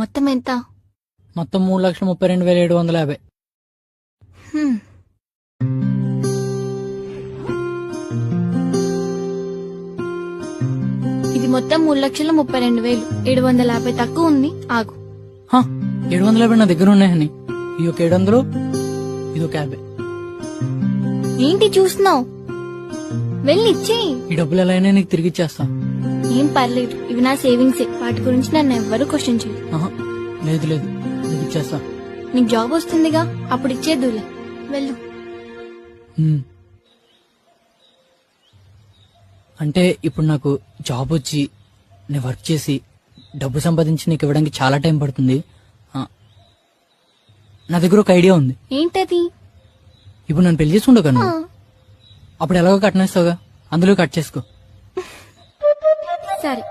మొత్తం ఎంత? మొత్తం 3,32,750. హ్మ్. ఇది మొత్తం 3,32,750. తక్కువ ఉంది, ఆగు. 750 నా దగ్గర ఉన్నాయని. ఇది ఒక 700, ఇది ఒక 50. ఏంటి చూస్తున్నావు? వెళ్ళి ఇచ్చేయి. ఈ డబ్బులు ఎలా అయినా నీకు తిరిగి ఇచ్చేస్తా. ఏం పర్లేదు, ఇవి నా సేవింగ్సే. వాటి గురించి నన్ను ఎవ్వరూ క్వశ్చన్ చేయరు. లేదు లేదు, నీకు ఇచ్చేస్తా. నీకు జాబ్ వస్తుందిగా, అప్పుడు ఇచ్చేద్దులే. వెళ్ళు. అంటే ఇప్పుడు నాకు జాబ్ వచ్చి నేను వర్క్ చేసి డబ్బు సంపాదించి నీకు ఇవ్వడానికి చాలా టైం పడుతుంది. నా దగ్గర ఒక ఐడియా ఉంది. ఏంటది? ఇప్పుడు నన్ను పెళ్లి చేసుకుంటావు కదా, అప్పుడు ఎలాగో కట్నేస్తావుగా, అందులో కట్ చేసుకో. సరే.